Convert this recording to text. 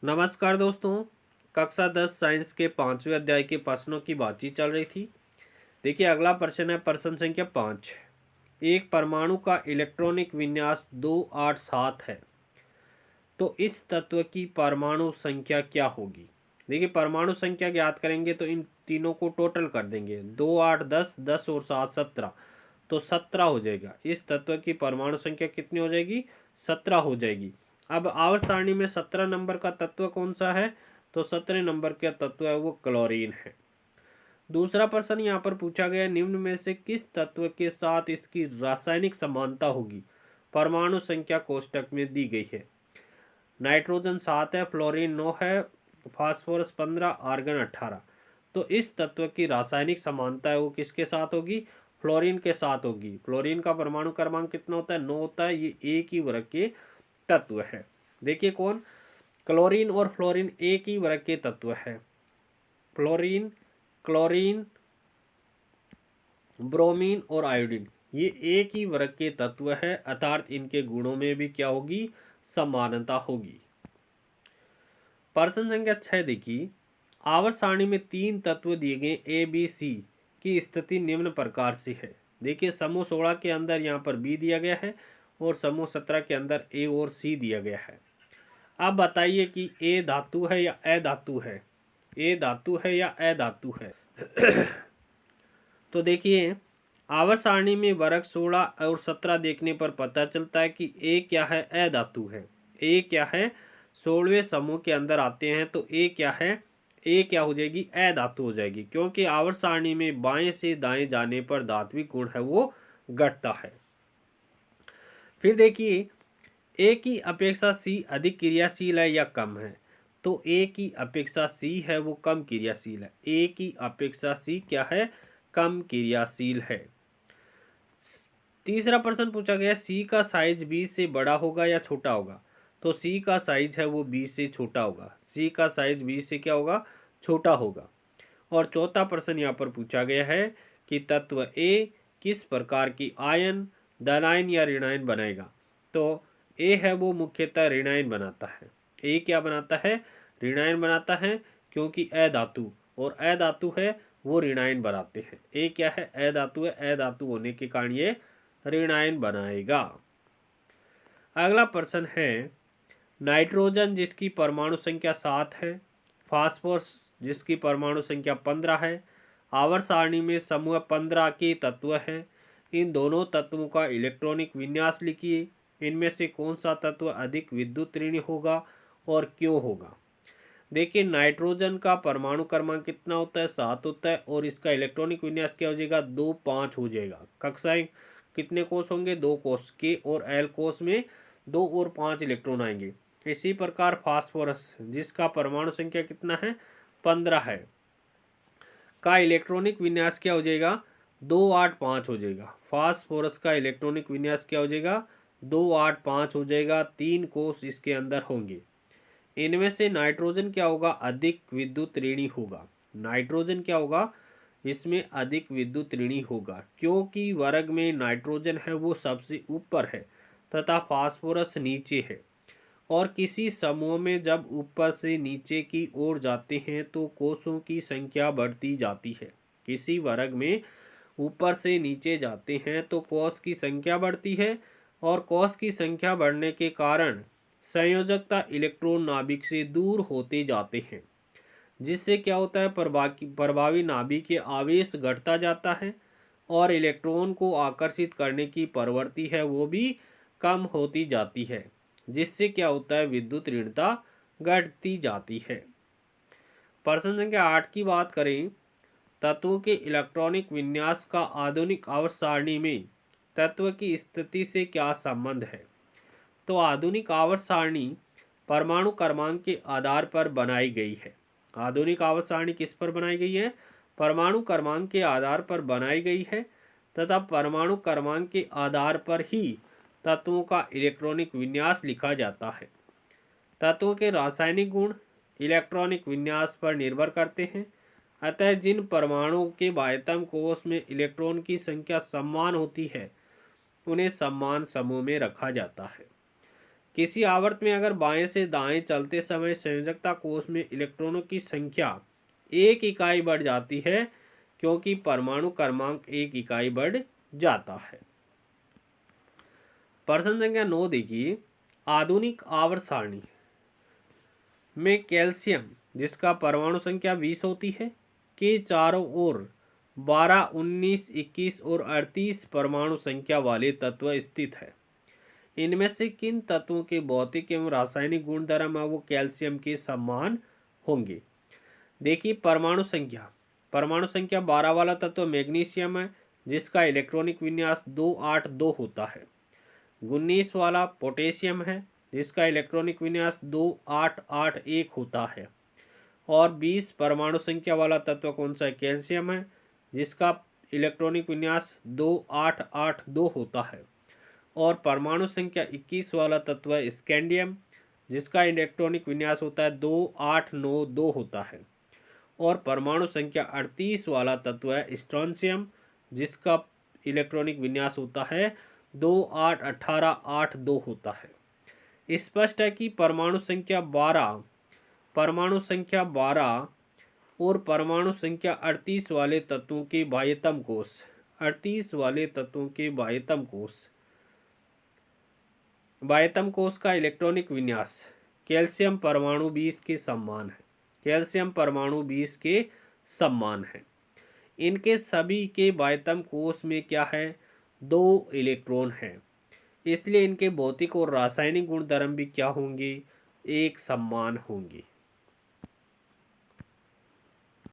नमस्कार दोस्तों। कक्षा 10 साइंस के 5वें अध्याय के प्रश्नों की बातचीत चल रही थी। देखिए अगला प्रश्न है प्रश्न संख्या 5। एक परमाणु का इलेक्ट्रॉनिक विन्यास 287 है, तो इस तत्व की परमाणु संख्या क्या होगी। देखिए परमाणु संख्या ज्ञात करेंगे तो इन तीनों को टोटल कर देंगे। 2 8 10, 10 और 7 17, तो 17 हो जाएगा। इस तत्व की परमाणु संख्या कितनी हो जाएगी? 17 हो जाएगी। अब आवर्त सारणी में 17 नंबर का तत्व कौन सा है? तो 17 नंबर का तत्व है वो क्लोरीन है। दूसरा प्रश्न यहाँ पर पूछा गया, निम्न में से किस तत्व के साथ इसकी रासायनिक समानता होगी। परमाणु संख्या कोष्टक में दी गई है। नाइट्रोजन 7 है, फ्लोरीन 9 है, फास्फोरस 15, आर्गन 18। तो इस तत्व की रासायनिक समानता है वो किसके साथ होगी? फ्लोरीन के साथ होगी। फ्लोरीन का परमाणु क्रमांक कितना होता है? 9 होता है। ये एक ही वर्ग के तत्व है। देखिए कौन? क्लोरीन और फ्लोरीन एक ही वर्ग के तत्व है। फ्लोरीन, क्लोरीन, ब्रोमीन और आयोडीन ये एक ही वर्ग के तत्व है, अर्थात इनके गुणों में भी क्या होगी? समानता होगी। प्रश्न संख्या 6 देखिए, आवर्त सारणी में 3 तत्व दिए गए ए बी सी की स्थिति निम्न प्रकार से है। देखिए समूह 16 के अंदर यहाँ पर बी दिया गया है और समूह 17 के अंदर ए और सी दिया गया है। अब बताइए कि ए धातु है या अधातु है? ए धातु है या अधातु है? तो देखिए आवर्त सारणी में वर्ग 16 और 17 देखने पर पता चलता है कि ए क्या है? अधातु है। ए क्या है? 16वें समूह के अंदर आते हैं तो ए क्या है? ए क्या हो जाएगी? अधातु हो जाएगी, क्योंकि आवर्त सारणी में बाएं से दाएं जाने पर धात्विक गुण है वो घटता है। फिर देखिए ए की अपेक्षा सी अधिक क्रियाशील है या कम है? तो ए की अपेक्षा सी है वो कम क्रियाशील है। ए की अपेक्षा सी क्या है? कम क्रियाशील है। तीसरा प्रश्न पूछा गया, सी का साइज बी से बड़ा होगा या छोटा होगा? तो सी का साइज है वो बी से छोटा होगा। सी का साइज बी से क्या होगा? छोटा होगा। और चौथा प्रश्न यहाँ पर पूछा गया है कि तत्व ए किस प्रकार की आयन, धनायन या ऋणायन बनाएगा? तो ए है वो मुख्यतः ऋणायन बनाता है। ए क्या बनाता है? ऋणायन बनाता है, क्योंकि अधातु और अधातु है वो ऋणायन बनाते हैं। ए क्या है? अधातु है, अधातु होने के कारण ये ऋणायन बनाएगा। अगला प्रश्न है, नाइट्रोजन जिसकी परमाणु संख्या 7 है, फास्फोरस जिसकी परमाणु संख्या 15 है, आवर्त सारणी में समूह 15 के तत्व हैं। इन दोनों तत्वों का इलेक्ट्रॉनिक विन्यास लिखिए। इनमें से कौन सा तत्व अधिक विद्युत ऋणी होगा और क्यों होगा? देखिए नाइट्रोजन का परमाणु क्रमांक कितना होता है? 7 होता है और इसका इलेक्ट्रॉनिक विन्यास क्या हो जाएगा? 2 5 हो जाएगा। कक्षाएं कितने कोष होंगे? 2 कोष। के और एल कोष में 2 और 5 इलेक्ट्रॉन आएंगे। इसी प्रकार फास्फोरस जिसका परमाणु संख्या कितना है? 15 है, का इलेक्ट्रॉनिक विन्यास क्या हो जाएगा? 2 8 5 हो जाएगा। फास्फोरस का इलेक्ट्रॉनिक विन्यास क्या हो जाएगा? 2 8 5 हो जाएगा। 3 कोष इसके अंदर होंगे। इनमें से नाइट्रोजन क्या होगा? अधिक विद्युत ऋणी होगा। नाइट्रोजन क्या होगा? इसमें अधिक विद्युत ऋणी होगा, क्योंकि वर्ग में नाइट्रोजन है वो सबसे ऊपर है तथा फास्फोरस नीचे है। और किसी समूह में जब ऊपर से नीचे की ओर जाते हैं तो कोषों की संख्या बढ़ती जाती है। किसी वर्ग में ऊपर से नीचे जाते हैं तो कोष की संख्या बढ़ती है, और कोष की संख्या बढ़ने के कारण संयोजकता इलेक्ट्रॉन नाभिक से दूर होते जाते हैं, जिससे क्या होता है? प्रभावी नाभिक के आवेश घटता जाता है और इलेक्ट्रॉन को आकर्षित करने की प्रवृत्ति है वो भी कम होती जाती है, जिससे क्या होता है? विद्युत ऋणता घटती जाती है। प्रश्न संख्या 8 की बात करें, तत्वों के इलेक्ट्रॉनिक विन्यास का आधुनिक आवर्त सारणी में तत्व की स्थिति से क्या संबंध है? तो आधुनिक आवर्त सारणी परमाणु क्रमांक के आधार पर बनाई गई है। आधुनिक आवर्त सारणी किस पर बनाई गई है? परमाणु क्रमांक के आधार पर बनाई गई है, तथा परमाणु क्रमांक के आधार पर ही तत्वों का इलेक्ट्रॉनिक विन्यास लिखा जाता है। तत्वों के रासायनिक गुण इलेक्ट्रॉनिक विन्यास पर निर्भर करते हैं। अतः जिन परमाणुओं के बाह्यतम कोष में इलेक्ट्रॉन की संख्या समान होती है उन्हें समान समूह में रखा जाता है। किसी आवर्त में अगर बाएं से दाएं चलते समय संयोजकता कोष में इलेक्ट्रॉनों की संख्या 1 इकाई बढ़ जाती है क्योंकि परमाणु क्रमांक 1 इकाई बढ़ जाता है। प्रश्न संख्या 9 देखिए, आधुनिक आवर्त सारणी में कैल्शियम जिसका परमाणु संख्या 20 होती है के चारों ओर 12, 19, 21 और 38 परमाणु संख्या वाले तत्व स्थित है। इनमें से किन तत्वों के भौतिक एवं रासायनिक गुणधर्म है वो कैल्शियम के समान होंगे। देखिए परमाणु संख्या 12 वाला तत्व मैग्नीशियम है जिसका इलेक्ट्रॉनिक विन्यास 282 होता है। 19 वाला पोटेशियम है जिसका इलेक्ट्रॉनिक विन्यास 2881 होता है। और 20 परमाणु संख्या वाला तत्व कौन सा है, कैल्शियम है जिसका इलेक्ट्रॉनिक विन्यास 2882 होता है। और परमाणु संख्या 21 वाला तत्व है स्कैंडियम जिसका इलेक्ट्रॉनिक विन्यास होता है 2892 होता है। और परमाणु संख्या 38 वाला तत्व है स्ट्रोंशियम जिसका इलेक्ट्रॉनिक विन्यास होता है 281882 होता है। स्पष्ट है कि परमाणु संख्या 12 और परमाणु संख्या 38 वाले तत्वों के बाह्यतम कोष का इलेक्ट्रॉनिक विन्यास कैल्शियम परमाणु 20 के समान है। इनके सभी के बाह्यतम कोष में क्या है, 2 इलेक्ट्रॉन हैं, इसलिए इनके भौतिक और रासायनिक गुणधर्म भी क्या होंगे, एक समान होंगे।